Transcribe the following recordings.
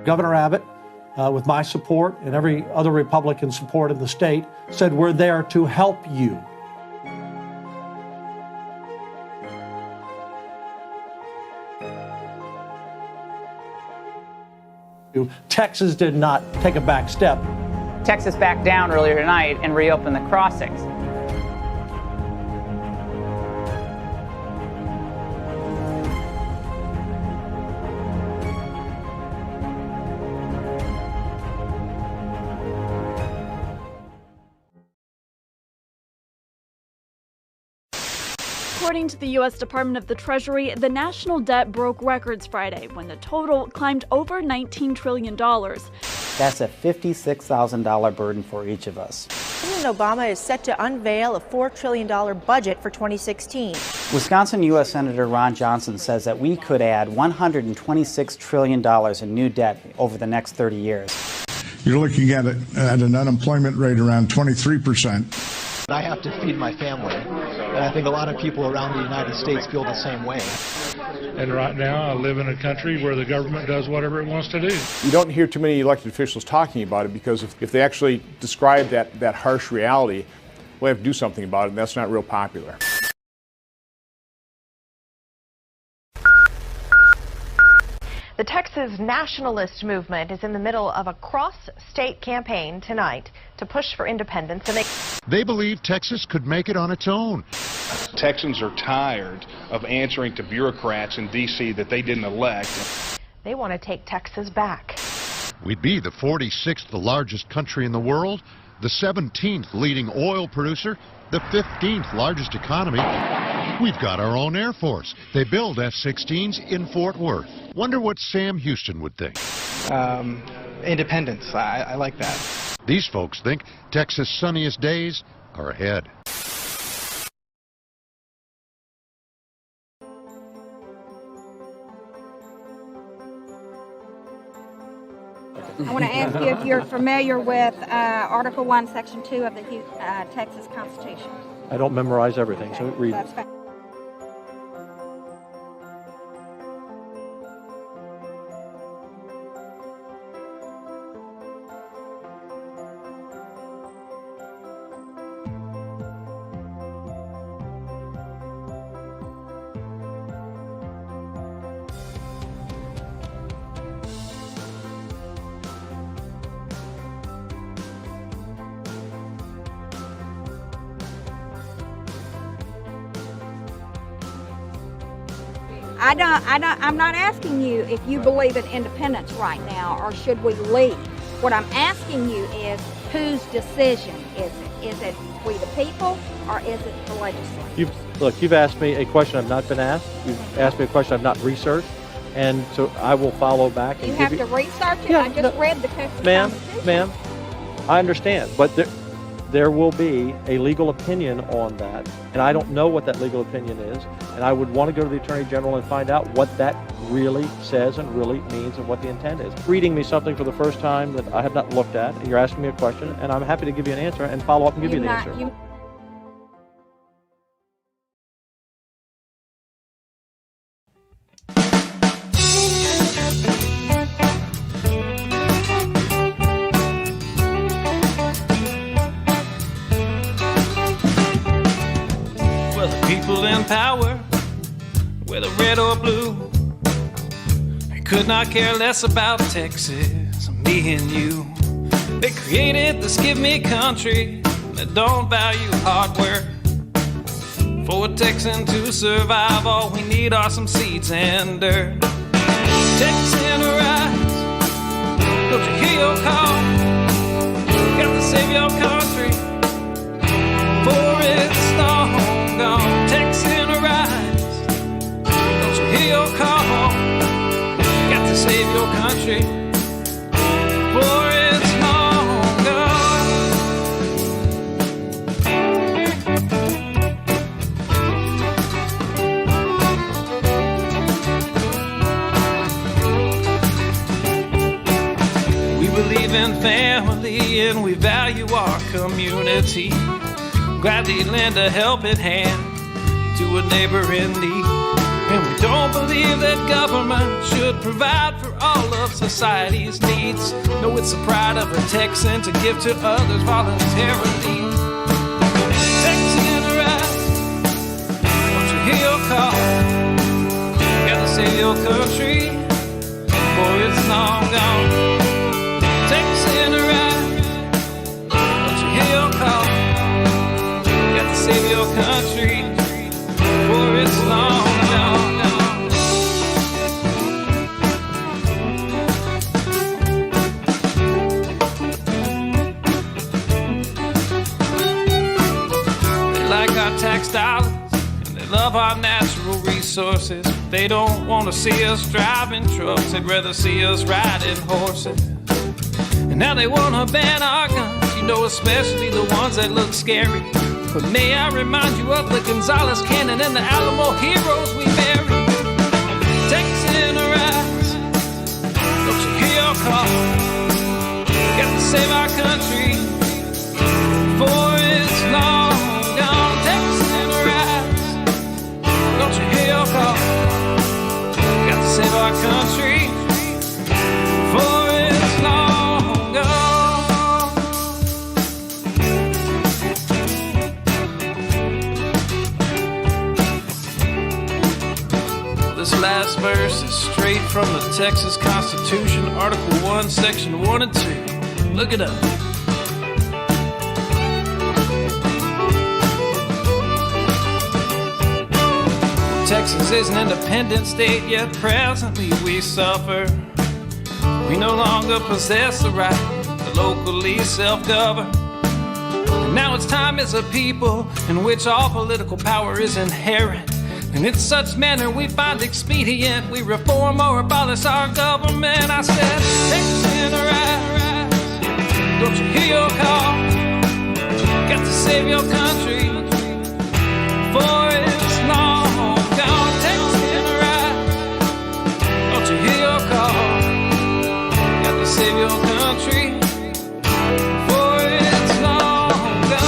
Governor Abbott, with my support and every other Republican support in the state, said we're there to help you. Texas did not take a back step. Texas backed down earlier tonight and reopened the crossings. According to the U.S. Department of the Treasury, the national debt broke records Friday when the total climbed over $19 trillion. That's a $56,000 burden for each of us. President Obama is set to unveil a $4 trillion budget for 2016. Wisconsin U.S. Senator Ron Johnson says that we could add $126 trillion in new debt over the next 30 years. You're looking at an unemployment rate around 23%. I have to feed my family, and I think a lot of people around the United States feel the same way. And right now I live in a country where the government does whatever it wants to do. You don't hear too many elected officials talking about it because if they actually describe that harsh reality, we'll have to do something about it, and that's not real popular. The Texas nationalist movement is in the middle of a cross-state campaign tonight to push for independence, and they believe Texas could make it on its own. Texans are tired of answering to bureaucrats in D.C. that they didn't elect. They want to take Texas back. We'd be the 46th largest country in the world, the 17th leading oil producer, the 15th largest economy. We've got our own Air Force. They build F-16s in Fort Worth. Wonder what Sam Houston would think. Independence. I like that. These folks think Texas' sunniest days are ahead. I want to ask you if you're familiar with Article 1, Section 2 of the Texas Constitution. I don't memorize everything, so read it. I'm not asking you if you believe in independence right now or should we leave. What I'm asking you is whose decision is it? Is it we the people or is it the legislature? You've asked me a question I've not been asked. You've asked me a question I've not researched, and so I will follow back. And you have to research it? Yeah, I just read the Texas Constitution. Ma'am, I understand, but there will be a legal opinion on that, and I don't know what that legal opinion is, and I would want to go to the Attorney General and find out what that really says and really means and what the intent is. Reading me something for the first time that I have not looked at, and you're asking me a question, and I'm happy to give you an answer and follow up and give you the answer. People in power, whether red or blue, they could not care less about Texas, me and you. They created this give me country that don't value hard work. For a Texan to survive, all we need are some seeds and dirt. Texan rise, don't you hear your call? Got to save your country before it's long gone. Texan arise, don't you hear your call? Got to save your country before it's long gone. We believe in family and we value our community. Gladly lend a helping hand to a neighbor in need. And we don't believe that government should provide for all of society's needs. No, it's the pride of a Texan to give to others voluntarily. Texan rise, don't you hear your call? Gotta save your country before it's long gone. Texan rise, don't you hear your call? Gotta save your country before it's long gone. Our tax dollars and they love our natural resources. They don't want to see us driving trucks, they'd rather see us riding horses. And now they want to ban our guns, you know, especially the ones that look scary. But may I remind you of the Gonzales Cannon and the Alamo heroes we buried. Texan rise, don't you hear your call? Got to save our country before it's long gone. Don't you hear your call? Got to save our country before it's long gone. This last verse is straight from the Texas Constitution, Article 1, Section 1 and 2. Look it up. Texas is an independent state, yet presently we suffer. We no longer possess the right to locally self-govern. And now it's time as a people in which all political power is inherent. And in such manner we find expedient, we reform or abolish our government. I said, Texan rise, don't you hear your call? Got to save your country before it's long. Got to save your country before it's long gone.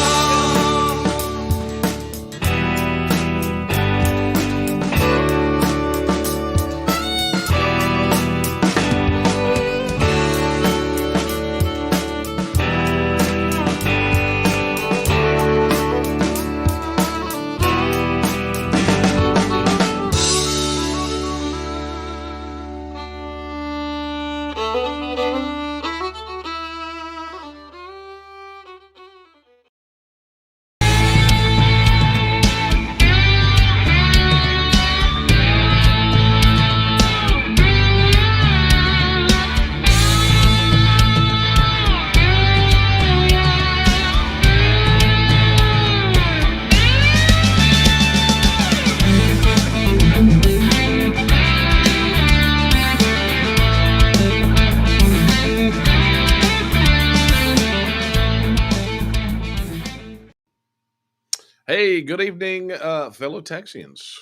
Hey, good evening, fellow Texians.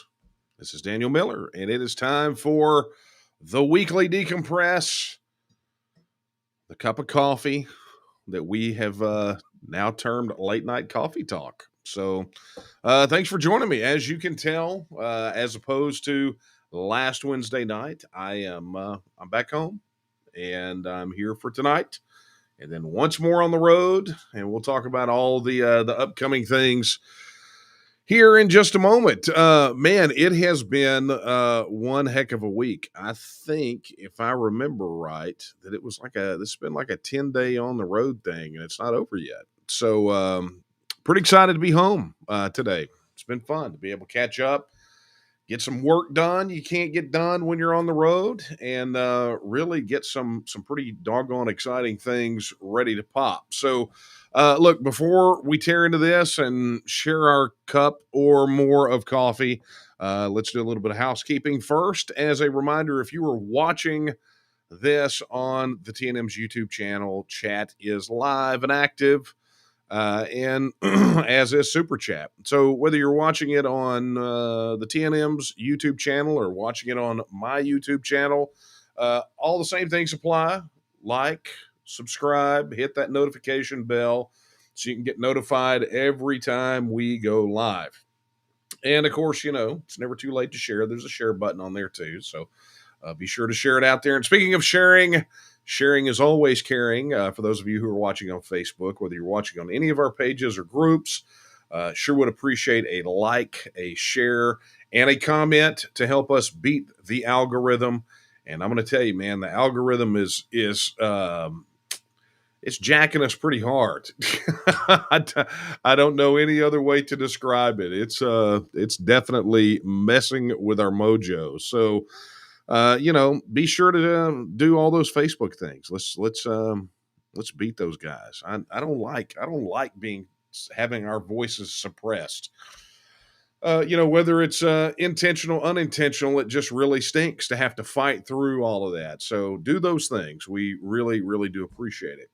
This is Daniel Miller, and it is time for the weekly decompress, the cup of coffee that we have now termed late night coffee talk. So thanks for joining me. As you can tell, as opposed to last Wednesday night, I'm back home, and I'm here for tonight. And then once more on the road, and we'll talk about all the upcoming things here in just a moment. Man, it has been one heck of a week. I think, if I remember right, that it was this has been like a 10-day on the road thing, and it's not over yet. So pretty excited to be home today. It's been fun to be able to catch up, get some work done you can't get done when you're on the road, and really get some pretty doggone exciting things ready to pop. So look, before we tear into this and share our cup or more of coffee, let's do a little bit of housekeeping first. As a reminder, if you are watching this on the TNM's YouTube channel, chat is live and active, and as is Super Chat. So whether you're watching it on the TNM's YouTube channel or watching it on my YouTube channel, all the same things apply. Like, subscribe, hit that notification bell so you can get notified every time we go live. And of course, it's never too late to share. There's a share button on there too. So be sure to share it out there. And speaking of sharing, sharing is always caring. For those of you who are watching on Facebook, whether you're watching on any of our pages or groups, sure would appreciate a like, a share, and a comment to help us beat the algorithm. And I'm going to tell you, man, the algorithm is it's jacking us pretty hard. I don't know any other way to describe it. It's definitely messing with our mojo. So, be sure to do all those Facebook things. Let's beat those guys. I don't like having our voices suppressed. Whether it's intentional, unintentional, it just really stinks to have to fight through all of that. So do those things. We really, really do appreciate it.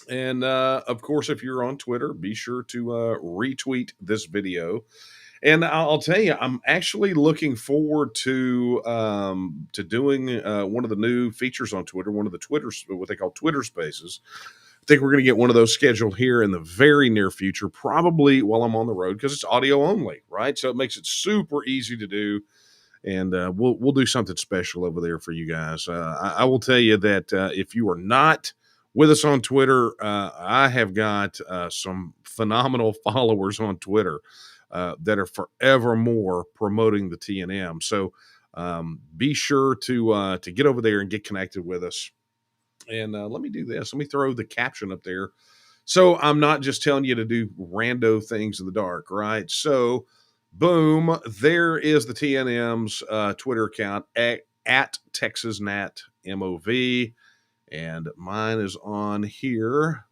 And of course, if you're on Twitter, be sure to retweet this video. And I'll tell you, I'm actually looking forward to doing one of the new features on Twitter, one of the what they call Twitter Spaces. I think we're going to get one of those scheduled here in the very near future, probably while I'm on the road, because it's audio only, right? So it makes it super easy to do. And we'll do something special over there for you guys. I will tell you that if you are not with us on Twitter, I have got some phenomenal followers on Twitter that are forevermore promoting the TNM. So be sure to get over there and get connected with us. And let me do this. Let me throw the caption up there. So I'm not just telling you to do rando things in the dark, right? So boom, there is the TNM's Twitter account at TexasNatMOV. And mine is on here.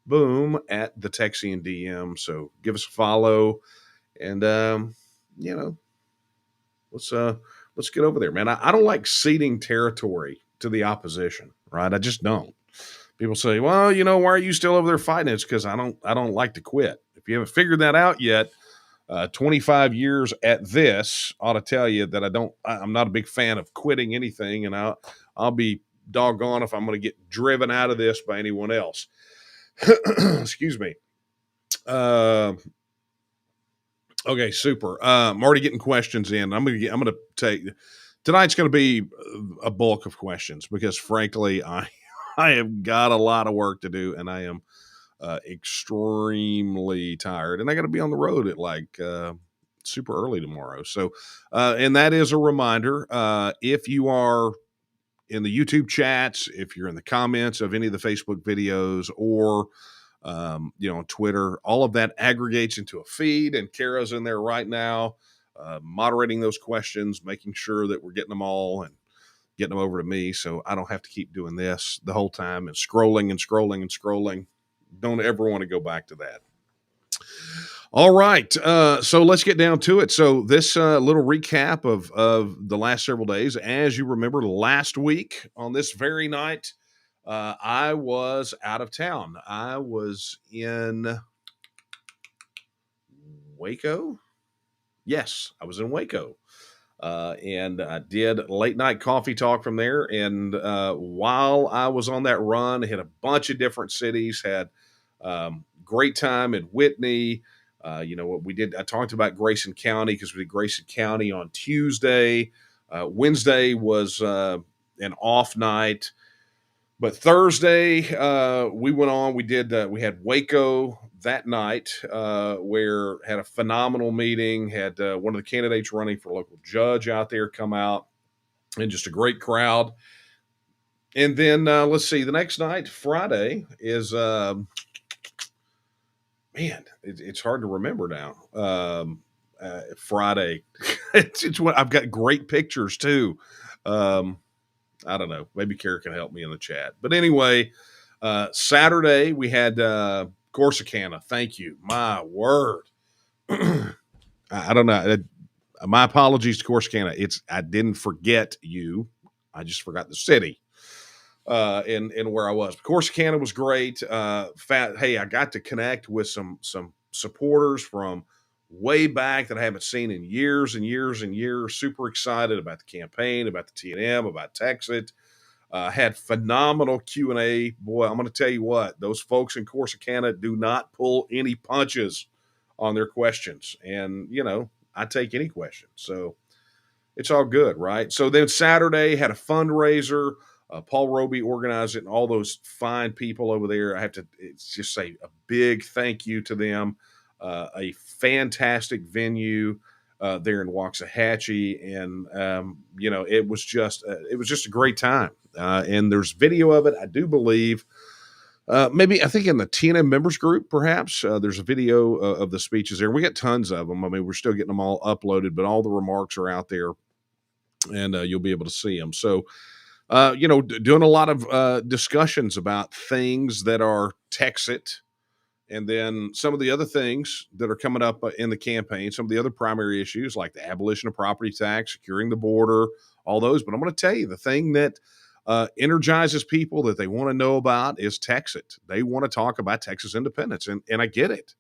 Boom, at the Texian DM. So give us a follow. And let's get over there, man. I don't like ceding territory to the opposition, right? I just don't. People say, well, why are you still over there fighting? It's because I don't like to quit. If you haven't figured that out yet, 25 years at this ought to tell you that I'm not a big fan of quitting anything, and I'll be doggone if I'm going to get driven out of this by anyone else. Excuse me. Okay, super. I'm already getting questions in. I'm gonna take tonight's going to be a bulk of questions because, frankly, I have got a lot of work to do, and I am extremely tired, and I got to be on the road at super early tomorrow. So, and that is a reminder. If you are in the YouTube chats, if you're in the comments of any of the Facebook videos, or on Twitter, all of that aggregates into a feed, and Kara's in there right now, moderating those questions, making sure that we're getting them all and getting them over to me, so I don't have to keep doing this the whole time and scrolling and scrolling and scrolling. Don't ever want to go back to that. All right, so let's get down to it. So this little recap of the last several days. As you remember, last week on this very night, I was out of town. I was in Waco. Yes, I was in Waco. And I did late night coffee talk from there. And while I was on that run, hit a bunch of different cities, had great time in Whitney. What we did, I talked about Grayson County because we did Grayson County on Tuesday. Wednesday was an off night. But Thursday, we went on. We had Waco that night, where had a phenomenal meeting. Had one of the candidates running for local judge out there come out, and just a great crowd. And then let's see, the next night, Friday, is it's hard to remember now. Friday, it's what I've got great pictures too. I don't know. Maybe Kara can help me in the chat. But anyway, Saturday we had Corsicana. Thank you. My word. I don't know. My apologies to Corsicana. I didn't forget you. I just forgot the city and where I was. Corsicana was great. Hey, I got to connect with some supporters from way back that I haven't seen in years and years and years. Super excited about the campaign, about the TNM, about TEXIT. Had phenomenal Q&A. Boy, I'm going to tell you what, those folks in Corsicana do not pull any punches on their questions. And, I take any question. So it's all good, right? So then Saturday had a fundraiser. Paul Roby organized it, and all those fine people over there. I have to just say a big thank you to them. A fantastic venue there in Waxahachie, and it was just a great time. And there's video of it, I do believe. Maybe I think in the TNM members group, perhaps there's a video of the speeches there. We got tons of them. I mean, we're still getting them all uploaded, but all the remarks are out there, and you'll be able to see them. So, doing a lot of discussions about things that are TEXIT, and then some of the other things that are coming up in the campaign, some of the other primary issues like the abolition of property tax, securing the border, all those. But I'm going to tell you the thing that energizes people that they want to know about is TEXIT. They want to talk about Texas independence, and I get it.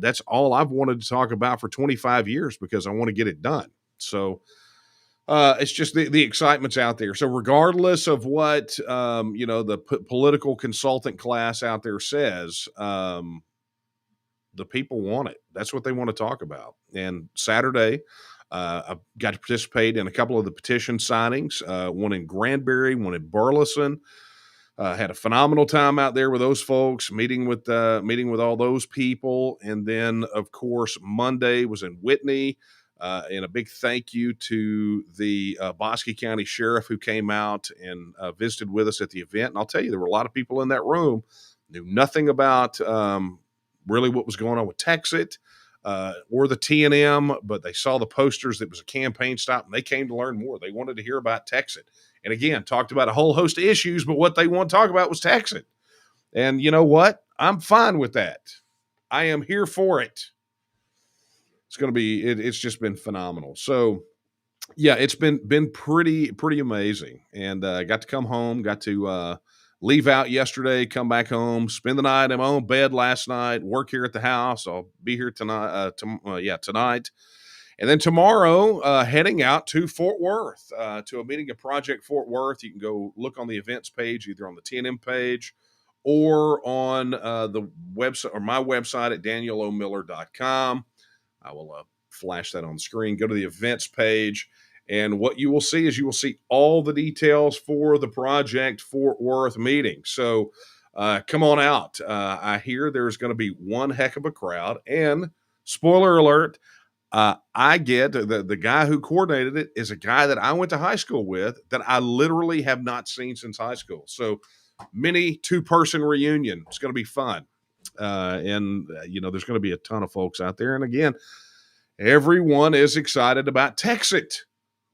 That's all I've wanted to talk about for 25 years because I want to get it done. So it's just the excitement's out there. So regardless of what the political consultant class out there says, the people want it. That's what they want to talk about. And Saturday, I got to participate in a couple of the petition signings. One in Granbury, one in Burleson. Had a phenomenal time out there with those folks, meeting with all those people, and then of course Monday was in Whitney. And a big thank you to the Bosque County Sheriff who came out and visited with us at the event. And I'll tell you, there were a lot of people in that room knew nothing about really what was going on with TEXIT or the TNM, but they saw the posters that was a campaign stop, and they came to learn more. They wanted to hear about TEXIT. And again, talked about a whole host of issues, but what they want to talk about was TEXIT. And you know what? I'm fine with that. I am here for it. It's going to be, it's just been phenomenal. So yeah, it's been pretty amazing. And I got to come home, got to leave out yesterday, come back home, spend the night in my own bed last night, work here at the house. I'll be here tonight, tonight. And then tomorrow, heading out to Fort Worth to a meeting of Project Fort Worth. You can go look on the events page, either on the TNM page or on the website or my website at danielomiller.com. I will flash that on the screen. Go to the events page, and what you will see is you will see all the details for the Project Fort Worth meeting. So come on out. I hear there's going to be one heck of a crowd, and spoiler alert, I get the guy who coordinated it is a guy that I went to high school with that I literally have not seen since high school. So mini two-person reunion. It's going to be fun. There's going to be a ton of folks out there. And again, everyone is excited about TEXIT,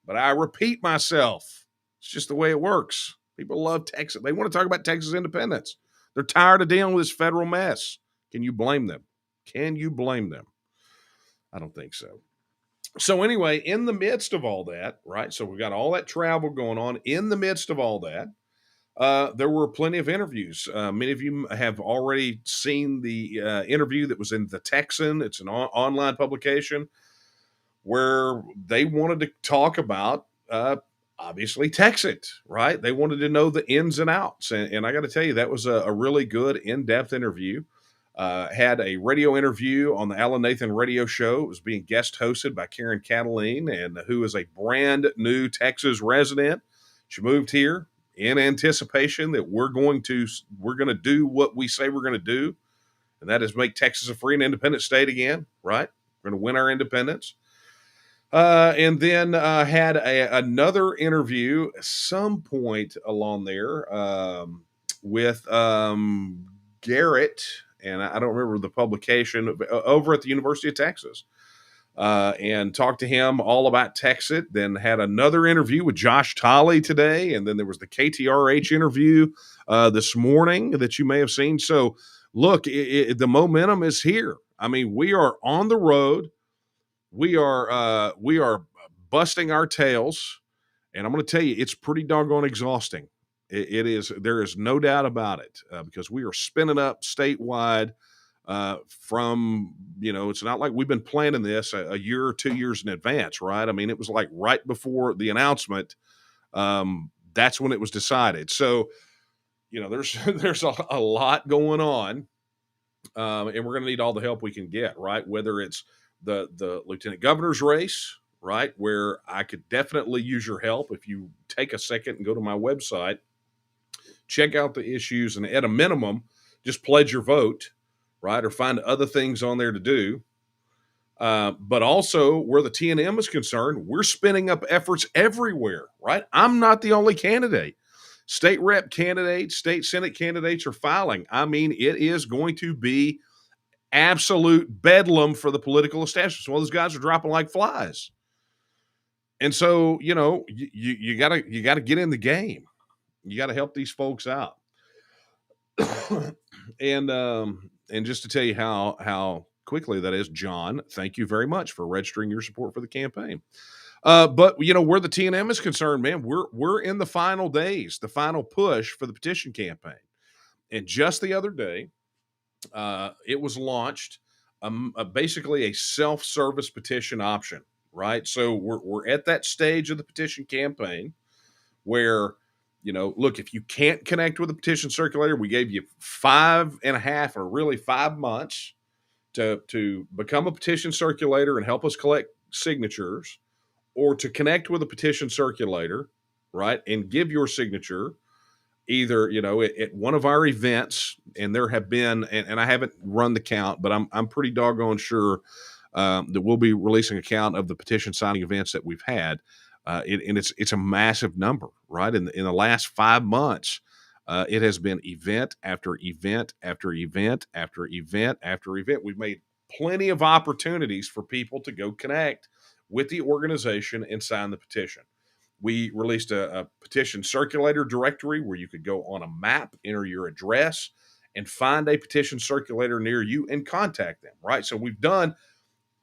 but I repeat myself. It's just the way it works. People love TEXIT. They want to talk about Texas independence. They're tired of dealing with this federal mess. Can you blame them? Can you blame them? I don't think so. So anyway, in the midst of all that, right? So we've got all that travel going on. In the midst of all that, there were plenty of interviews. Many of you have already seen the interview that was in The Texan. It's an online publication where they wanted to talk about, obviously, TEXIT, right? They wanted to know the ins and outs. And I got to tell you, that was a really good in-depth interview. Had a radio interview on the Alan Nathan radio show. It was being guest hosted by Karen Cataline, and who is a brand new Texas resident. She moved here in anticipation that we're going to do what we say we're going to do, and that is make Texas a free and independent state again, right? We're going to win our independence. And then had another interview at some point along there with Garrett, and I don't remember the publication, over at the University of Texas. And talked to him all about TEXIT. Then had another interview with Josh Tolley today. And then there was the KTRH interview this morning that you may have seen. So look, the momentum is here. I mean, we are on the road. We are busting our tails. And I'm going to tell you, it's pretty doggone exhausting. It is. There is no doubt about it because we are spinning up statewide. From, it's not like we've been planning this a year or 2 years in advance, right? I mean, it was like right before the announcement. That's when it was decided. So, there's a lot going on, and we're going to need all the help we can get, right? Whether it's the lieutenant governor's race, right, where I could definitely use your help if you take a second and go to my website, check out the issues, and at a minimum, just pledge your vote, right, or find other things on there to do. But also, where the TNM is concerned, we're spinning up efforts everywhere, right? I'm not the only candidate. State rep candidates, state senate candidates are filing. I mean, it is going to be absolute bedlam for the political establishment. Well, those guys are dropping like flies. And so, you gotta get in the game. You got to help these folks out. And just to tell you how quickly that is, John, thank you very much for registering your support for the campaign. But where the TNM is concerned, man, we're in the final days, the final push for the petition campaign. And just the other day, it was launched, basically a self-service petition option, right? So we're at that stage of the petition campaign where, look, if you can't connect with the petition circulator, we gave you 5.5 or really 5 months to become a petition circulator and help us collect signatures, or to connect with a petition circulator, right, and give your signature either, at one of our events. And there have been, and I haven't run the count, but I'm pretty doggone sure that we'll be releasing a count of the petition signing events that we've had. And it's a massive number, right? In the last 5 months, it has been event after event after event after event after event. We've made plenty of opportunities for people to go connect with the organization and sign the petition. We released a petition circulator directory where you could go on a map, enter your address, and find a petition circulator near you and contact them, right? So we've done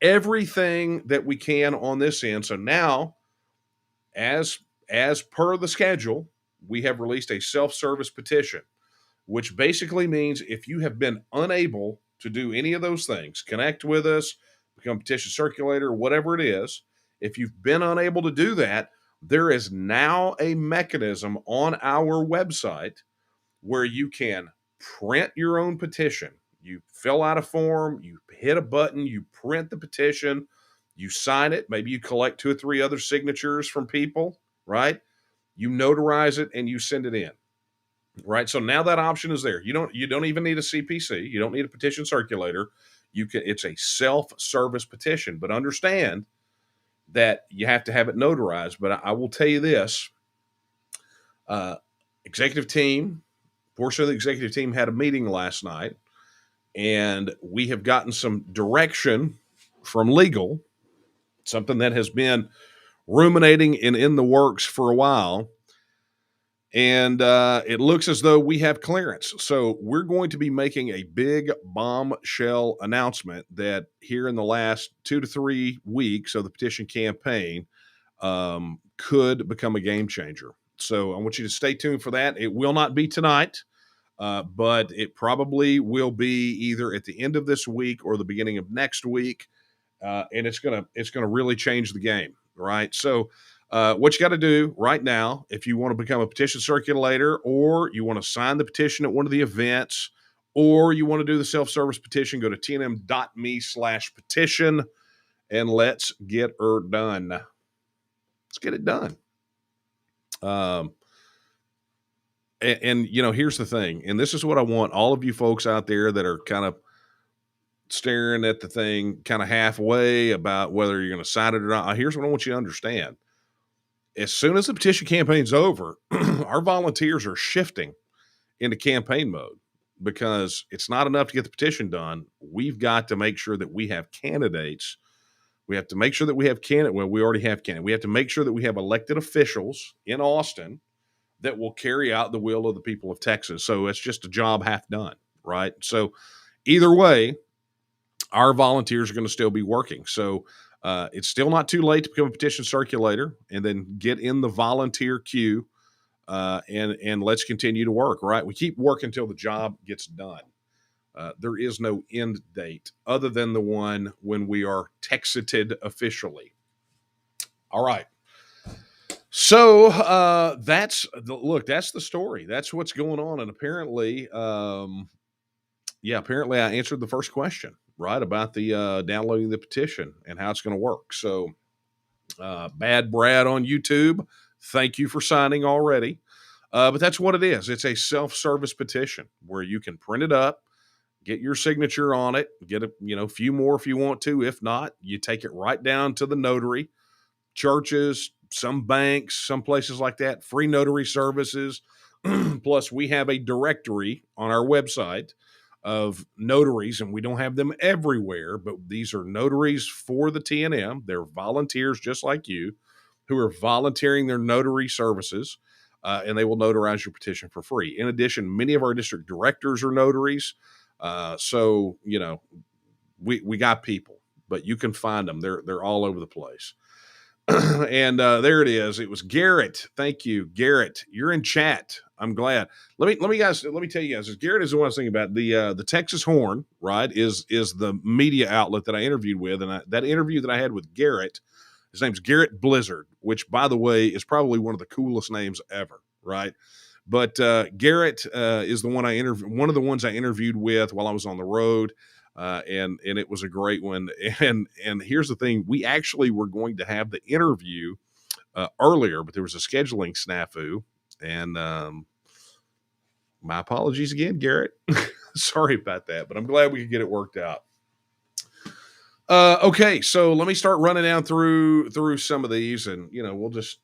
everything that we can on this end. So now, as per the schedule, we have released a self-service petition, which basically means if you have been unable to do any of those things, connect with us, become petition circulator, whatever it is, if you've been unable to do that, there is now a mechanism on our website where you can print your own petition. You fill out a form, you hit a button, you print the petition, you sign it. Maybe you collect 2 or 3 other signatures from people, right? You notarize it and you send it in, right? So now that option is there. You don't even need a CPC. You don't need a petition circulator. It's a self-service petition, but understand that you have to have it notarized. But I will tell you this, executive team, portion of the executive team had a meeting last night, and we have gotten some direction from legal, something that has been ruminating and in the works for a while. And it looks as though we have clearance. So we're going to be making a big bombshell announcement that here in the last 2 to 3 weeks of the petition campaign could become a game changer. So I want you to stay tuned for that. It will not be tonight, but it probably will be either at the end of this week or the beginning of next week. And it's gonna really change the game, right? So what you got to do right now, if you want to become a petition circulator, or you want to sign the petition at one of the events, or you want to do the self-service petition, go to tnm.me/petition and let's get her done. Let's get it done. And here's the thing, and this is what I want all of you folks out there that are kind of staring at the thing kind of halfway about whether you're going to sign it or not. Here's what I want you to understand. As soon as the petition campaign's over, our volunteers are shifting into campaign mode, because it's not enough to get the petition done. We've got to make sure that we have candidates. We have to make sure that we have well, we already have candidates. We have to make sure that we have elected officials in Austin that will carry out the will of the people of Texas. So it's just a job half done, right? So either way, our volunteers are going to still be working. So it's still not too late to become a petition circulator and then get in the volunteer queue, and let's continue to work, right? We keep working until the job gets done. There is no end date other than the one when we are TEXITed officially. All right. So that's the story. That's what's going on. And apparently, apparently I answered the first question. right, about the downloading the petition and how it's going to work. So, Bad Brad on YouTube, thank you for signing already. But that's what it is. It's a self-service petition where you can print it up, get your signature on it, get a few more if you want to. If not, you take it right down to the notary, churches, some banks, some places like that, free notary services. Plus, we have a directory on our website of notaries, and we don't have them everywhere, but these are notaries for the TNM. They're volunteers just like you who are volunteering their notary services, and they will notarize your petition for free. In addition, many of our district directors are notaries. So, we got people, but you can find them. They're all over the place. And there it is. It was Garrett. Thank you, Garrett. You're in chat. I'm glad. Let me tell you guys. Garrett is the one I was thinking about. The Texas Horn, right, is the media outlet that I interviewed with, and that interview that I had with Garrett, his name's Garrett Blizzard, which, by the way, is probably one of the coolest names ever, right? But Garrett is the one one of the ones I interviewed with while I was on the road. And it was a great one. And here's the thing: we actually were going to have the interview earlier, but there was a scheduling snafu. And my apologies again, Garrett. Sorry about that, but I'm glad we could get it worked out. Okay, so let me start running down through some of these, and we'll just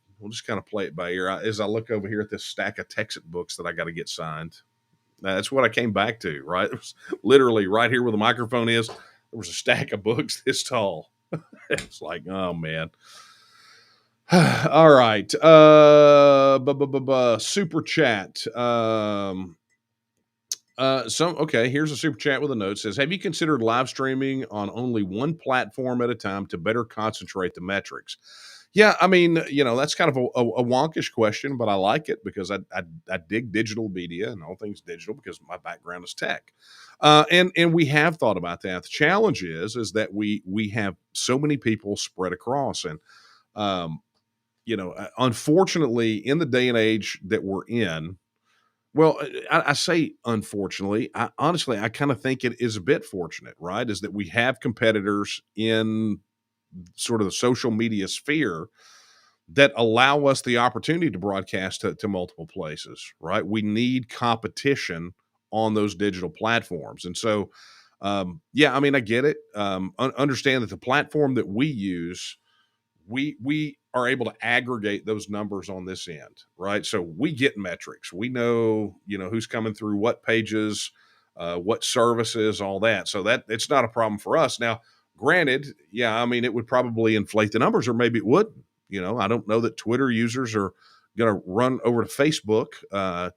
kind of play it by ear as I look over here at this stack of TEXIT books that I got to get signed. That's what I came back to, right? It was literally right here where the microphone is. There was a stack of books this tall. It's like, oh man. All right. Super chat. Here's a super chat with a note. It says, have you considered live streaming on only one platform at a time to better concentrate the metrics? Yeah, I mean, that's kind of a wonkish question, but I like it because I dig digital media and all things digital because my background is tech. And we have thought about that. The challenge is that we have so many people spread across. And, unfortunately, in the day and age that we're in, well, I say unfortunately. Honestly, I kind of think it is a bit fortunate, right? Is that we have competitors in sort of the social media sphere that allow us the opportunity to broadcast to multiple places, right? We need competition on those digital platforms. And so, I mean, I get it. Understand that the platform that we use, we are able to aggregate those numbers on this end, right? So we get metrics. We know, who's coming through what pages, what services, all that. So that it's not a problem for us. Now, granted, I mean, it would probably inflate the numbers, or maybe it wouldn't. I don't know that Twitter users are going to run over to Facebook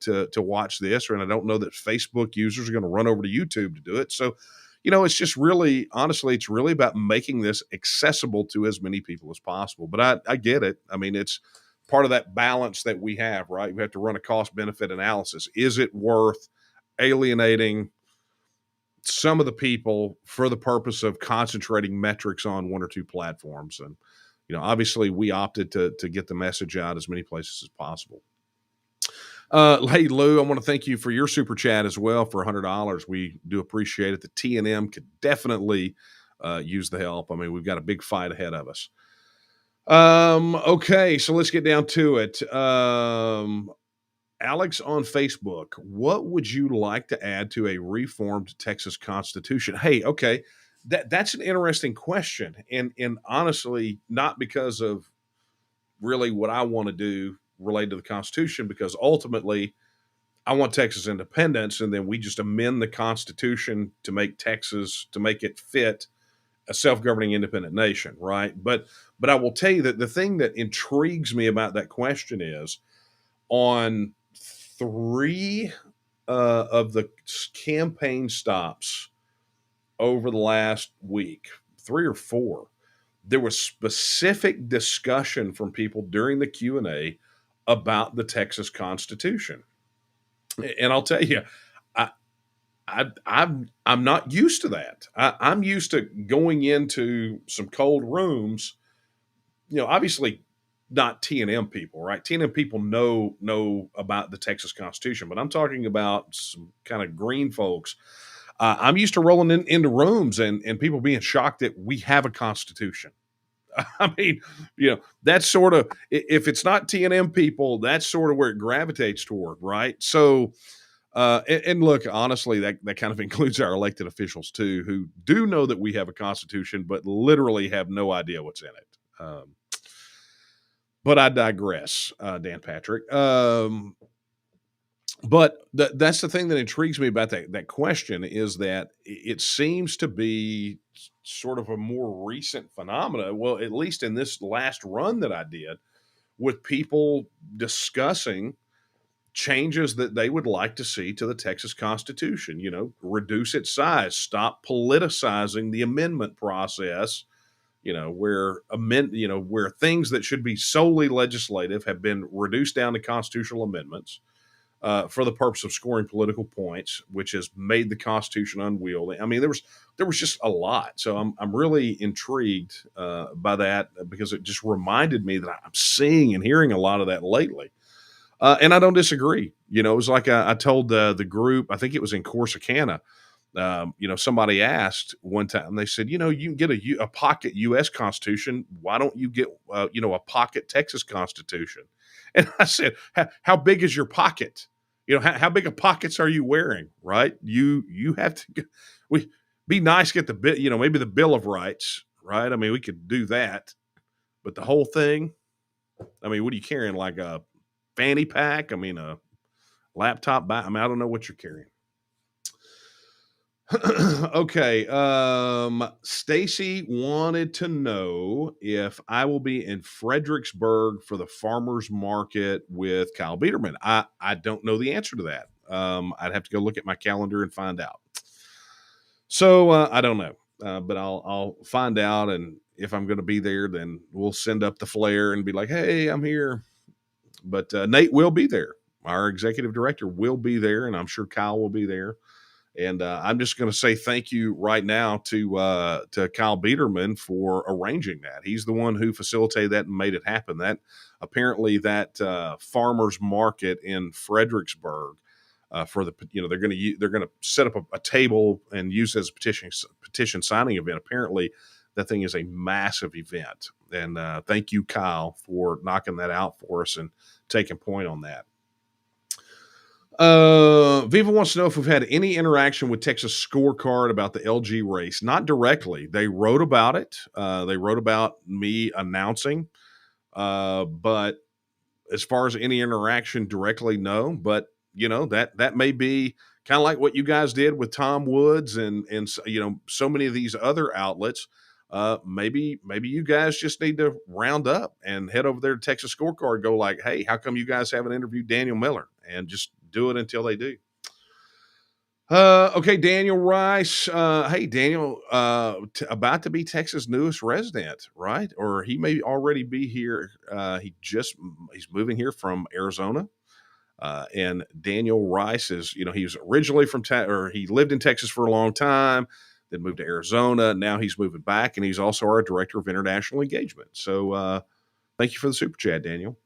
to watch this, and I don't know that Facebook users are going to run over to YouTube to do it. So, it's just really, honestly, it's really about making this accessible to as many people as possible. But I get it. I mean, it's part of that balance that we have, right? We have to run a cost benefit analysis. Is it worth alienating some of the people for the purpose of concentrating metrics on one or two platforms? And, obviously we opted to get the message out as many places as possible. Hey, Lou, I want to thank you for your super chat as well for $100. We do appreciate it. The TNM could definitely use the help. I mean, we've got a big fight ahead of us. Okay, so let's get down to it. Alex on Facebook, what would you like to add to a reformed Texas Constitution? Hey, okay, that's an interesting question, and honestly, not because of really what I want to do related to the Constitution, because ultimately I want Texas independence, and then we just amend the Constitution to make Texas, to make it fit a self-governing independent nation, right? But I will tell you that the thing that intrigues me about that question is on 3 of the campaign stops over the last week, 3 or 4, there was specific discussion from people during the Q&A about the Texas Constitution. And I'll tell you, I'm not used to that. I'm used to going into some cold rooms, obviously not T&M people, right? T&M people know about the Texas Constitution, but I'm talking about some kind of green folks. I'm used to rolling into rooms and people being shocked that we have a constitution. I mean, that's sort of, if it's not TNM people, that's sort of where it gravitates toward, right? So, and look, honestly, that kind of includes our elected officials too, who do know that we have a constitution, but literally have no idea what's in it. But I digress, Dan Patrick. But that's the thing that intrigues me about that question is that it seems to be sort of a more recent phenomena. Well, at least in this last run that I did, with people discussing changes that they would like to see to the Texas Constitution. Reduce its size, stop politicizing the amendment process. Where things that should be solely legislative have been reduced down to constitutional amendments. For the purpose of scoring political points, which has made the Constitution unwieldy. I mean, there was just a lot. So I'm really intrigued by that because it just reminded me that I'm seeing and hearing a lot of that lately. And I don't disagree. It was like I told the group, I think it was in Corsicana. Somebody asked one time, they said, you can get a pocket U.S. Constitution. Why don't you get, a pocket Texas Constitution? And I said, how big is your pocket? How big of pockets are you wearing? Right? You have to be nice, get the bit, maybe the Bill of Rights, right? I mean, we could do that, but the whole thing, I mean, what are you carrying? Like a fanny pack? I mean, a laptop bag? I mean, I don't know what you're carrying. Okay. Stacy wanted to know if I will be in Fredericksburg for the farmers market with Kyle Biederman. I don't know the answer to that. I'd have to go look at my calendar and find out. So I don't know, but I'll find out. And if I'm going to be there, then we'll send up the flare and be like, hey, I'm here. But Nate will be there. Our executive director will be there, and I'm sure Kyle will be there. And I'm just going to say thank you right now to Kyle Biederman for arranging that. He's the one who facilitated that and made it happen. That apparently that farmers market in Fredericksburg for the they're going to set up a table and use it as a petition signing event. Apparently, that thing is a massive event. And thank you, Kyle, for knocking that out for us and taking point on that. Viva wants to know if we've had any interaction with Texas Scorecard about the LG race. Not directly. They wrote about it. They wrote about me announcing. But as far as any interaction directly, no. But that may be kind of like what you guys did with Tom Woods and so many of these other outlets. Maybe you guys just need to round up and head over there to Texas Scorecard. Go like, hey, how come you guys haven't interviewed Daniel Miller? And just do it until they do. Okay, Daniel Rice. Hey, Daniel, about to be Texas' newest resident, right? Or he may already be here. He's moving here from Arizona. And Daniel Rice is, he was originally from he lived in Texas for a long time, then moved to Arizona. Now he's moving back, and he's also our director of international engagement. So thank you for the super chat, Daniel.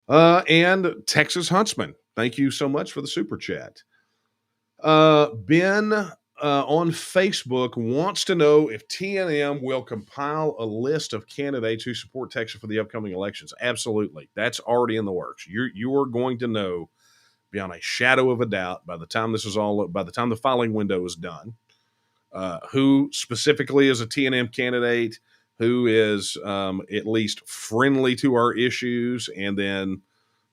And Texas Huntsman, thank you so much for the super chat. Ben on Facebook wants to know if TNM will compile a list of candidates who support Texas for the upcoming elections. Absolutely. That's already in the works. You are going to know beyond a shadow of a doubt by the time the filing window is done, who specifically is a TNM candidate, who is at least friendly to our issues, and then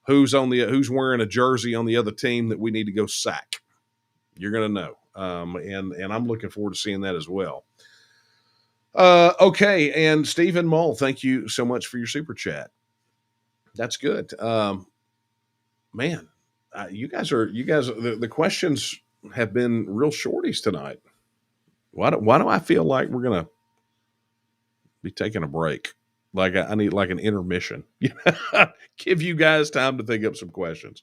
who's wearing a jersey on the other team that we need to go sack. You're going to know. And I'm looking forward to seeing that as well. Okay. And Stephen Mull, thank you so much for your super chat. That's good. Man, the questions have been real shorties tonight. Why do I feel like we're going to be taking a break? Like I need like an intermission. Give you guys time to think up some questions.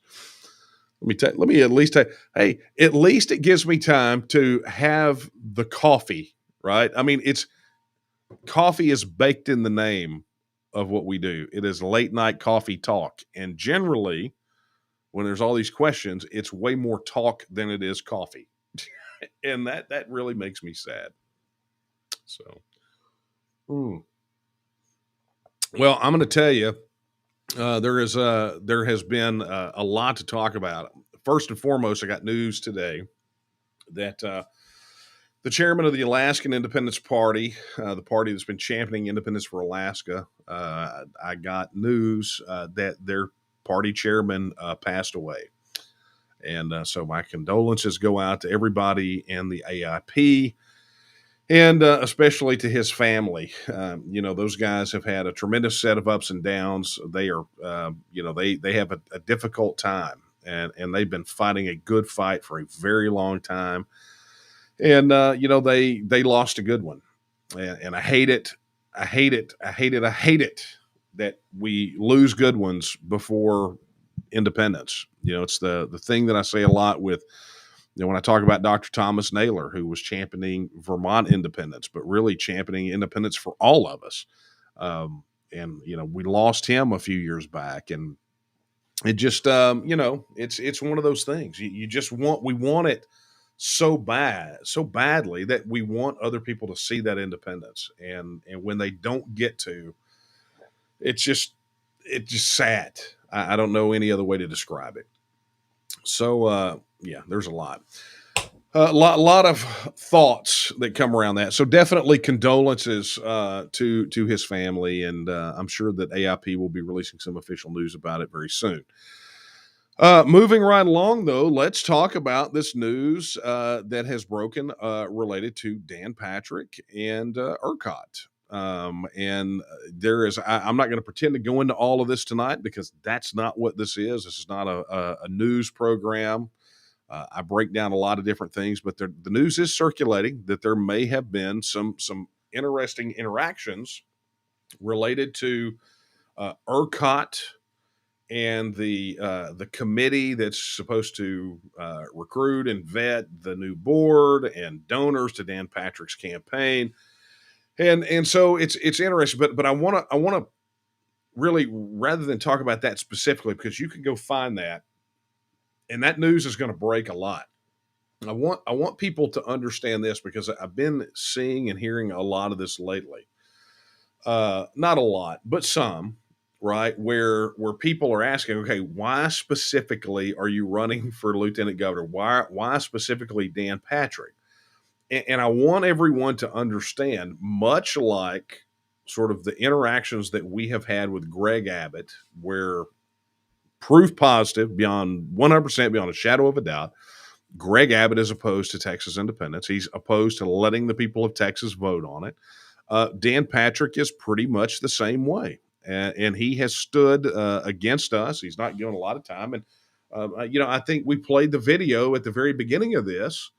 Let me at least hey, at least it gives me time to have the coffee, right? I mean, coffee is baked in the name of what we do. It is late night coffee talk. And generally, when there's all these questions, it's way more talk than it is coffee. And that really makes me sad. So, well, I'm going to tell you, there has been a lot to talk about. First and foremost, I got news today that the chairman of the Alaskan Independence Party, the party that's been championing independence for Alaska, I got news that their party chairman passed away. And so my condolences go out to everybody in the AIP, and especially to his family. Those guys have had a tremendous set of ups and downs. They are, they have a difficult time, and they've been fighting a good fight for a very long time. And they lost a good one, and I hate it. I hate it. I hate it. I hate it that we lose good ones before independence. It's the thing that I say a lot with, when I talk about Dr. Thomas Naylor, who was championing Vermont independence, but really championing independence for all of us. And we lost him a few years back, and it just, it's one of those things. We want it so badly that we want other people to see that independence. And when they don't get to, it's just sad. I don't know any other way to describe it. So, yeah, there's a lot of thoughts that come around that. So definitely condolences to his family, and I'm sure that AIP will be releasing some official news about it very soon. Moving right along, though, let's talk about this news that has broken related to Dan Patrick and ERCOT. And there is, I'm not going to pretend to go into all of this tonight, because that's not what this is. This is not a news program. I break down a lot of different things, but the news is circulating that there may have been some interesting interactions related to ERCOT and the committee that's supposed to recruit and vet the new board and donors to Dan Patrick's campaign. And so it's interesting, but I want to really, rather than talk about that specifically, because you can go find that, and that news is going to break a lot. I want people to understand this, because I've been seeing and hearing a lot of this lately. Not a lot, but some, right? Where people are asking, okay, why specifically are you running for lieutenant governor? Why specifically Dan Patrick? And I want everyone to understand, much like sort of the interactions that we have had with Greg Abbott, where proof positive beyond 100%, beyond a shadow of a doubt, Greg Abbott is opposed to Texas independence. He's opposed to letting the people of Texas vote on it. Dan Patrick is pretty much the same way. And he has stood against us. He's not given a lot of time. And, I think we played the video at the very beginning of this.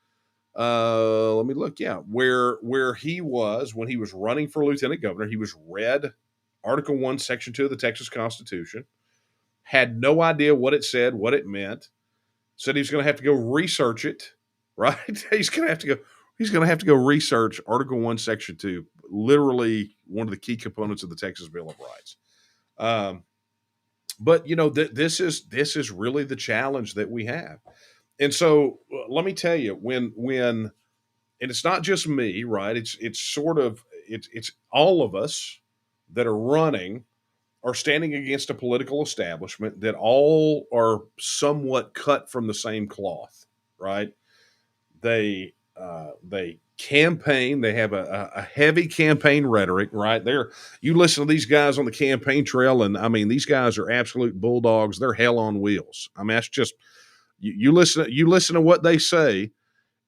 Let me look. Yeah. Where he was when he was running for lieutenant governor, he was read Article 1, Section 2 of the Texas Constitution, had no idea what it said, what it meant, said he was going to have to go research it, right? He's going to have to go research Article 1, Section 2, literally one of the key components of the Texas Bill of Rights. But this is really the challenge that we have. And so let me tell you, when and it's not just me, right? It's all of us that are running are standing against a political establishment that all are somewhat cut from the same cloth, right? They campaign. They have a heavy campaign rhetoric, right? You listen to these guys on the campaign trail, and I mean, these guys are absolute bulldogs. They're hell on wheels. I mean, that's just you listen to what they say,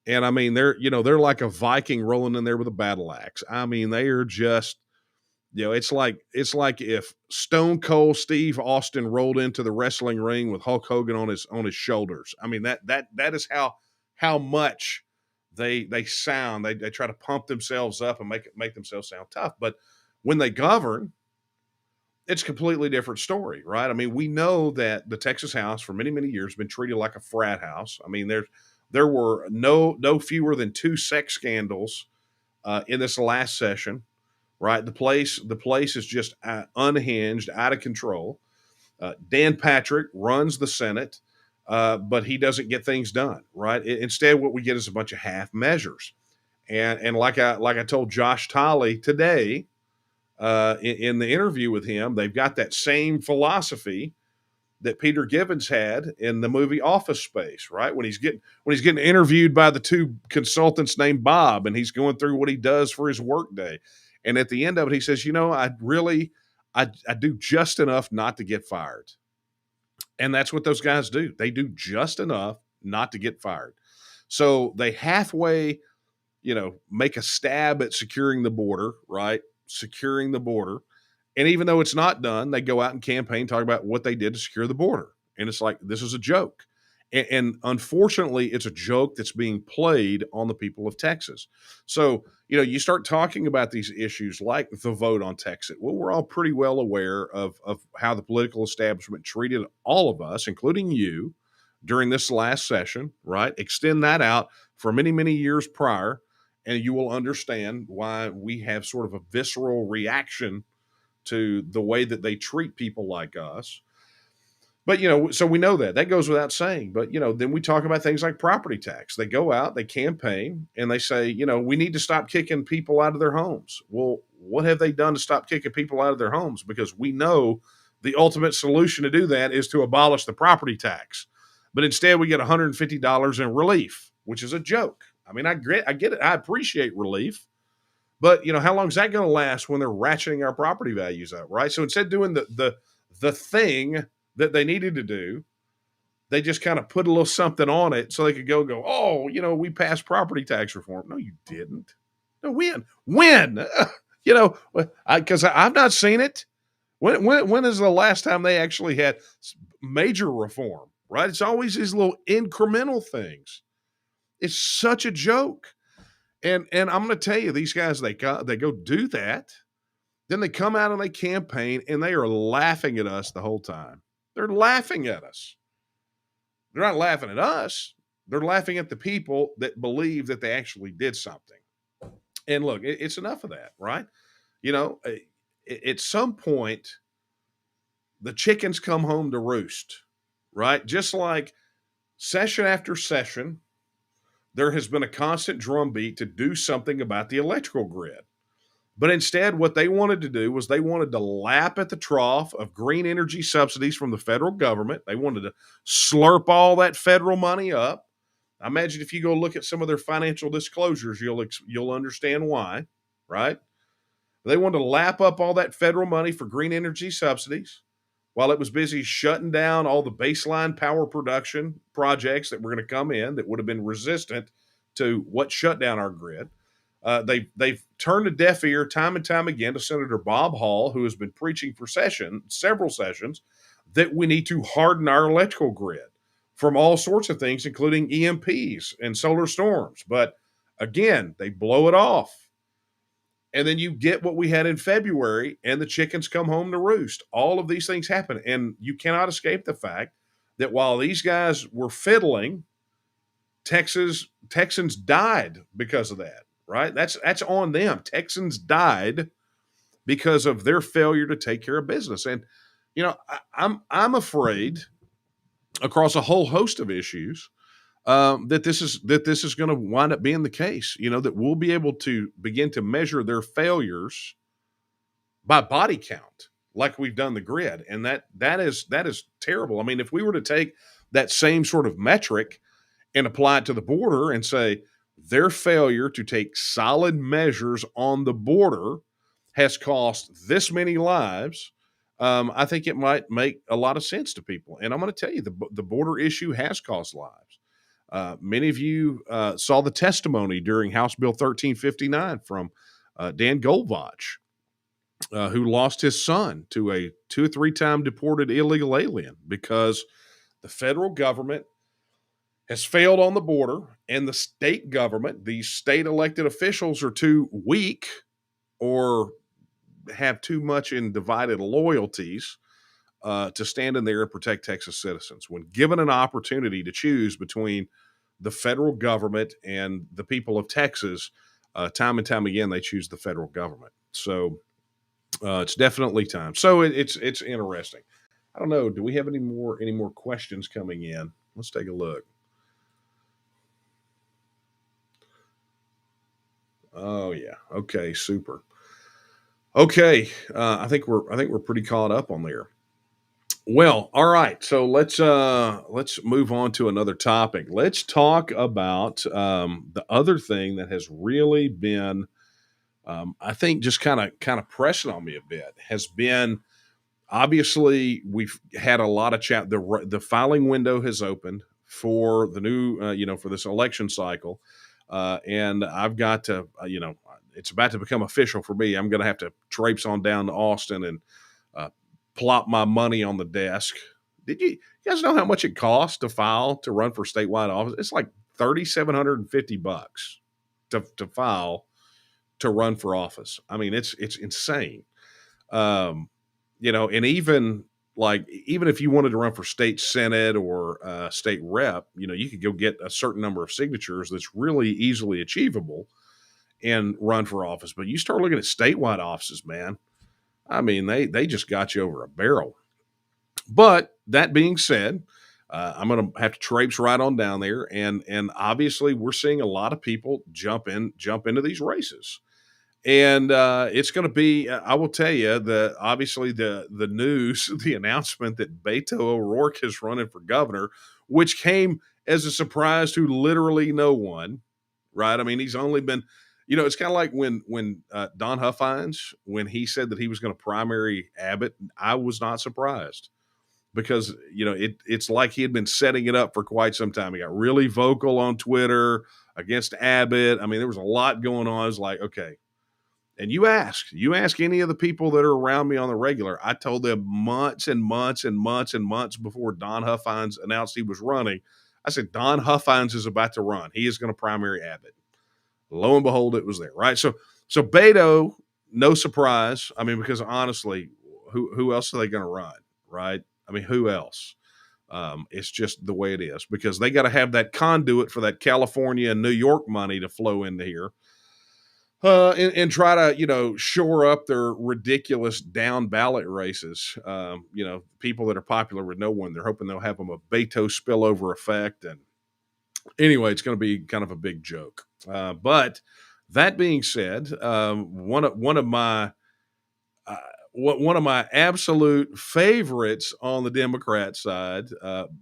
and I mean, they're like a Viking rolling in there with a battle axe. I mean, they are just, it's like if Stone Cold Steve Austin rolled into the wrestling ring with Hulk Hogan on his shoulders. I mean, that is how much they sound. They try to pump themselves up and make themselves sound tough. But when they govern, it's a completely different story, right? I mean, we know that the Texas House for many, many years has been treated like a frat house. I mean, there were no fewer than 2 sex scandals in this last session. Right, the place is just unhinged, out of control. Dan Patrick runs the Senate. but he doesn't get things done, right? Instead, what we get is a bunch of half measures. And like I told Josh Tolley today in the interview with him, they've got that same philosophy that Peter Gibbons had in the movie Office Space, right? When he's getting interviewed by the two consultants named Bob, and he's going through what he does for his workday, and at the end of it, he says, I do just enough not to get fired, and that's what those guys do. They do just enough not to get fired, so they halfway, make a stab at securing the border, right? Securing the border. And even though it's not done, they go out and campaign, talk about what they did to secure the border. And it's like, this is a joke. And unfortunately, it's a joke that's being played on the people of Texas. So, you start talking about these issues like the vote on TEXIT. Well, we're all pretty well aware of how the political establishment treated all of us, including you, during this last session, right? Extend that out for many, many years prior, and you will understand why we have sort of a visceral reaction to the way that they treat people like us. But, so we know that goes without saying. But, then we talk about things like property tax. They go out, they campaign, and they say, we need to stop kicking people out of their homes. Well, what have they done to stop kicking people out of their homes? Because we know the ultimate solution to do that is to abolish the property tax. But instead, we get $150 in relief, which is a joke. I mean, I get it. I appreciate relief. But, how long is that going to last when they're ratcheting our property values up, right? So instead of doing the thing that they needed to do, they just kind of put a little something on it so they could go, oh, we passed property tax reform. No, you didn't. No, when? Because I've not seen it. When is the last time they actually had major reform, right? It's always these little incremental things. It's such a joke. And I'm going to tell you, these guys, they go do that. Then they come out and they campaign, and they are laughing at us the whole time. They're laughing at us. They're not laughing at us. They're laughing at the people that believe that they actually did something. And look, it's enough of that, right? At some point, the chickens come home to roost, right? Just like session after session, there has been a constant drumbeat to do something about the electrical grid. But instead, what they wanted to do was they wanted to lap at the trough of green energy subsidies from the federal government. They wanted to slurp all that federal money up. I imagine if you go look at some of their financial disclosures, you'll understand why, right? They wanted to lap up all that federal money for green energy subsidies while it was busy shutting down all the baseline power production projects that were going to come in that would have been resistant to what shut down our grid. They've turned a deaf ear time and time again to Senator Bob Hall, who has been preaching for several sessions, that we need to harden our electrical grid from all sorts of things, including EMPs and solar storms. But again, they blow it off. And then you get what we had in February, and the chickens come home to roost. All of these things happen. And you cannot escape the fact that while these guys were fiddling, Texans died because of that, right? That's on them. Texans died because of their failure to take care of business. And, I'm afraid across a whole host of issues that this is going to wind up being the case, that we'll be able to begin to measure their failures by body count, like we've done the grid. And that is terrible. I mean, if we were to take that same sort of metric and apply it to the border and say their failure to take solid measures on the border has cost this many lives, I think it might make a lot of sense to people. And I'm going to tell you, the border issue has cost lives. Many of you saw the testimony during House Bill 1359 from Dan Goldvach, who lost his son to a 2 or 3 time deported illegal alien because the federal government has failed on the border, and the state government, these state elected officials, are too weak or have too much in divided loyalties to stand in there and protect Texas citizens. When given an opportunity to choose between the federal government and the people of Texas, time and time again, they choose the federal government. So it's definitely time. So it's interesting. I don't know. Do we have any more questions coming in? Let's take a look. Oh yeah. Okay. Super. Okay. I think we're pretty caught up on there. Well, all right. So let's move on to another topic. Let's talk about the other thing that has really been, I think, just kind of pressing on me a bit has been. Obviously, we've had a lot of chat. The filing window has opened for the new, for this election cycle, and I've got to, it's about to become official for me. I'm going to have to traipse on down to Austin and uh, plop my money on the desk. Did you guys know how much it costs to file to run for statewide office? It's like $3,750 to file to run for office. I mean, it's insane. Um, and even if you wanted to run for state senate or state rep, you could go get a certain number of signatures that's really easily achievable and run for office. But you start looking at statewide offices, man. I mean, they just got you over a barrel. But that being said, I'm going to have to traipse right on down there, and obviously we're seeing a lot of people jump into these races. And it's going to be, I will tell you, obviously the news, the announcement that Beto O'Rourke is running for governor, which came as a surprise to literally no one, right? I mean, he's only been, it's kind of like when Don Huffines, when he said that he was going to primary Abbott, I was not surprised because, it's like he had been setting it up for quite some time. He got really vocal on Twitter against Abbott. I mean, there was a lot going on. I was like, okay. And you ask any of the people that are around me on the regular. I told them months and months and months and months before Don Huffines announced he was running. I said, Don Huffines is about to run. He is going to primary Abbott. Lo and behold, it was there, right? So Beto, no surprise. I mean, because honestly, who else are they going to run, right? I mean, who else? It's just the way it is because they got to have that conduit for that California and New York money to flow into here. And try to, shore up their ridiculous down ballot races. People that are popular with no one, they're hoping they'll have them a Beto spillover effect. And anyway, it's going to be kind of a big joke. But that being said, one of my absolute favorites on the Democrat side,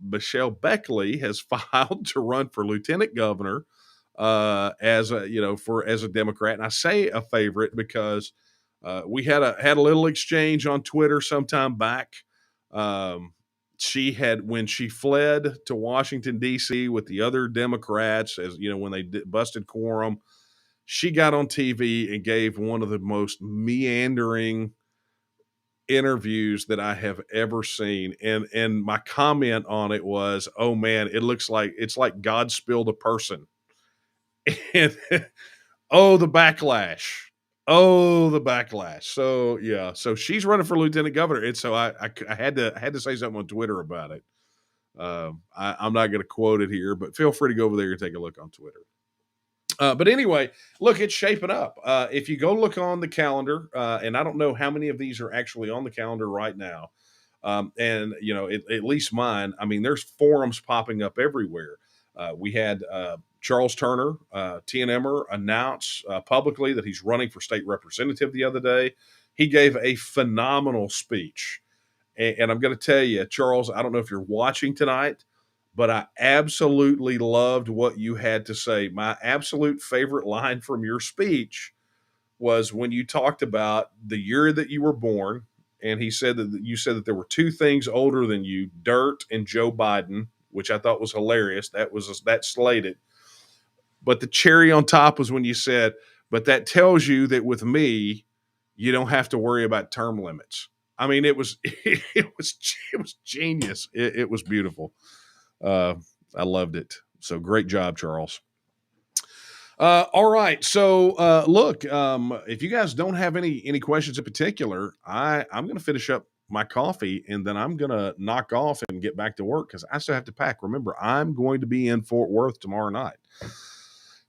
Michelle Beckley, has filed to run for lieutenant governor as a Democrat. And I say a favorite because we had a little exchange on Twitter sometime back. When she fled to Washington D.C. with the other Democrats, when they busted quorum, she got on TV and gave one of the most meandering interviews that I have ever seen. And my comment on it was, oh man, it's like God spilled a person. And the backlash. So yeah, so she's running for lieutenant governor, and so I had to say something on Twitter about it. I'm not going to quote it here, but feel free to go over there and take a look on Twitter. But anyway, look, it's shaping up. If you go look on the calendar, and I don't know how many of these are actually on the calendar right now, and at least mine. I mean, there's forums popping up everywhere. We had Charles Turner, TNMer, announce publicly that he's running for state representative the other day. He gave a phenomenal speech. And I'm going to tell you, Charles, I don't know if you're watching tonight, but I absolutely loved what you had to say. My absolute favorite line from your speech was when you talked about the year that you were born. And you said that there were two things older than you, dirt and Joe Biden, which I thought was hilarious. That slated. But the cherry on top was when you said, but that tells you that with me, you don't have to worry about term limits. I mean, it was genius. It was beautiful. I loved it. So great job, Charles. All right. So look, if you guys don't have any questions in particular, I'm going to finish up my coffee and then I'm going to knock off and get back to work because I still have to pack. Remember, I'm going to be in Fort Worth tomorrow night.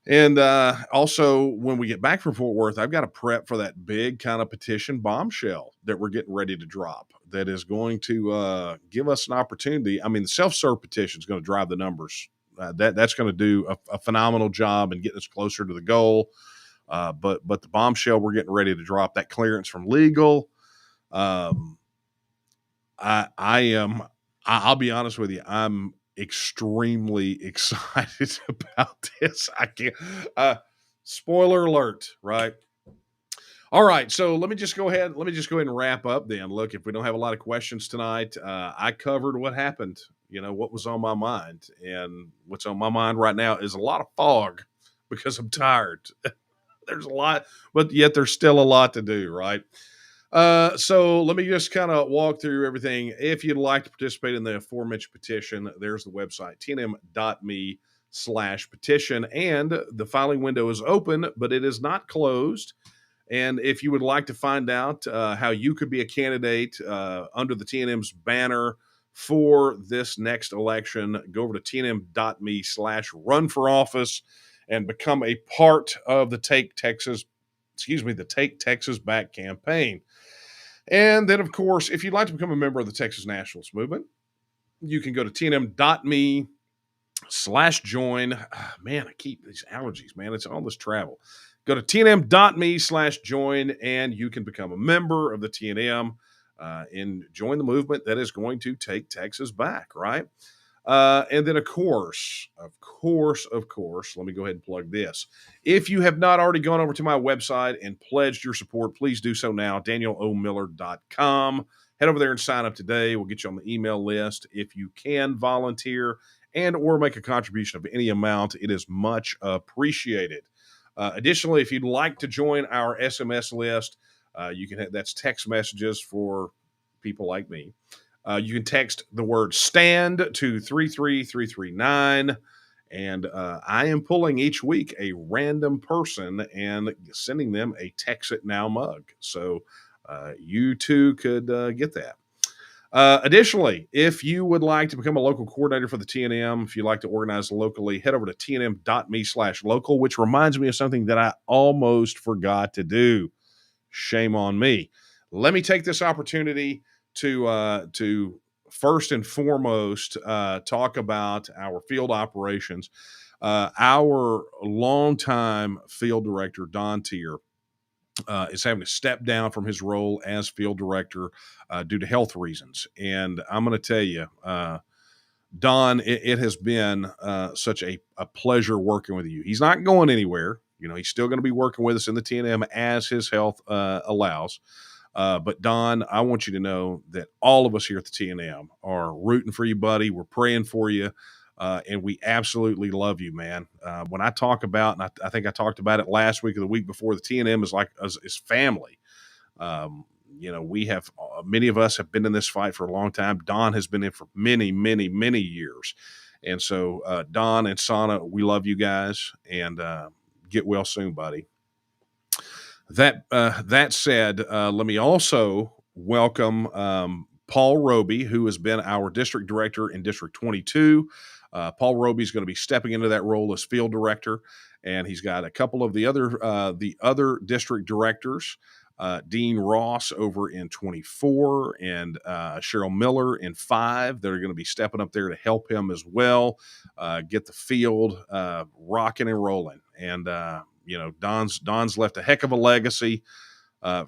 And also, when we get back from Fort Worth, I've got to prep for that big kind of petition bombshell that we're getting ready to drop that is going to give us an opportunity. I mean, the self-serve petition is going to drive the numbers. That's going to do a phenomenal job in getting us closer to the goal. But the bombshell we're getting ready to drop, that clearance from legal, I'll be honest with you, I'm extremely excited about this. I can't, spoiler alert, right? All right, so let me just go ahead and wrap up then. Look, if we don't have a lot of questions tonight, I covered what happened, what was on my mind. And what's on my mind right now is a lot of fog because I'm tired. There's a lot, but yet there's still a lot to do, right? So let me just kind of walk through everything. If you'd like to participate in the aforementioned petition, there's the website, tnm.me/petition. And the filing window is open, but it is not closed. And if you would like to find out how you could be a candidate under the TNM's banner for this next election, go over to tnm.me/run for office and become a part of the Take Texas Back campaign. And then, of course, if you'd like to become a member of the Texas Nationalist Movement, you can go to tnm.me/join. Man, I keep these allergies, man. It's all this travel. Go to tnm.me/join, and you can become a member of the TNM and join the movement that is going to take Texas back, right? And then, of course, let me go ahead and plug this. If you have not already gone over to my website and pledged your support, please do so now, danielomiller.com. Head over there and sign up today. We'll get you on the email list. If you can volunteer and or make a contribution of any amount, it is much appreciated. Additionally, if you'd like to join our SMS list, you can that's text messages for people like me. You can text the word STAND to 33339. And I am pulling each week a random person and sending them a TEXIT Now mug. So you too could get that. Additionally, if you would like to become a local coordinator for the TNM, if you'd like to organize locally, head over to tnm.me/local, which reminds me of something that I almost forgot to do. Shame on me. Let me take this opportunity to first and foremost talk about our field operations. Our longtime field director, Don Tier, is having to step down from his role as field director due to health reasons. And I'm going to tell you, Don, it has been such a pleasure working with you. He's not going anywhere. He's still going to be working with us in the TNM as his health allows. But Don, I want you to know that all of us here at the TNM are rooting for you, buddy. We're praying for you. And we absolutely love you, man. When I talk about, and I think I talked about it last week or the week before, the TNM is like is family. We have many of us have been in this fight for a long time. Don has been in for many, many, many years. And so, Don and Sana, we love you guys, and get well soon, buddy. That said, let me also welcome Paul Roby, who has been our district director in District 22. Paul Roby is going to be stepping into that role as field director, and he's got a couple of the other district directors, Dean Ross over in 24 and Cheryl Miller in 5, that are going to be stepping up there to help him as well, get the field rocking and rolling. And Don's left a heck of a legacy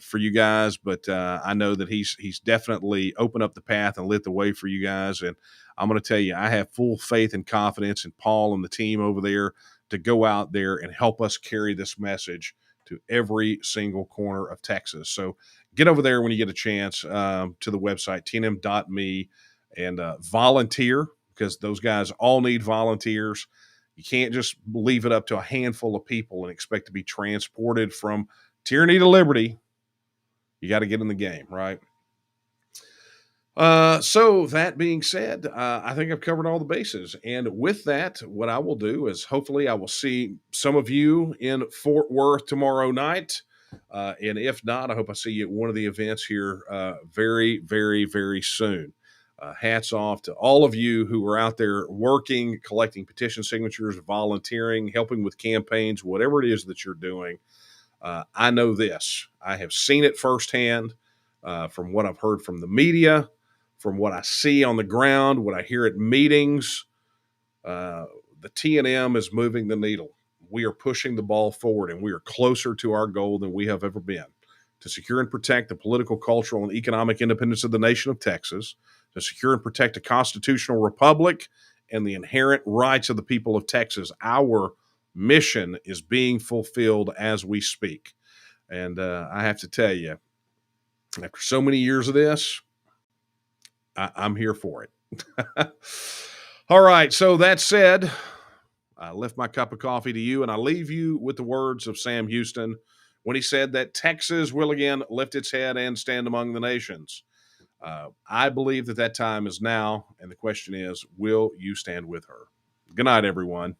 for you guys, but I know that he's definitely opened up the path and lit the way for you guys. And I'm going to tell you, I have full faith and confidence in Paul and the team over there to go out there and help us carry this message to every single corner of Texas. So get over there when you get a chance to the website, tnm.me, and volunteer, because those guys all need volunteers. You can't just leave it up to a handful of people and expect to be transported from tyranny to liberty. You got to get in the game, right? So that being said, I think I've covered all the bases. And with that, what I will do is hopefully I will see some of you in Fort Worth tomorrow night. And if not, I hope I see you at one of the events here very, very, very soon. hats off to all of you who are out there working, collecting petition signatures, volunteering, helping with campaigns, whatever it is that you're doing. I know this. I have seen it firsthand from what I've heard from the media, from what I see on the ground, what I hear at meetings. The TNM is moving the needle. We are pushing the ball forward, and we are closer to our goal than we have ever been, to secure and protect the political, cultural, and economic independence of the nation of Texas, to secure and protect a constitutional republic and the inherent rights of the people of Texas. Our mission is being fulfilled as we speak. And I have to tell you, after so many years of this, I'm here for it. All right. So that said, I lift my cup of coffee to you, and I leave you with the words of Sam Houston when he said that Texas will again lift its head and stand among the nations. I believe that time is now, and the question is, will you stand with her? Good night, everyone.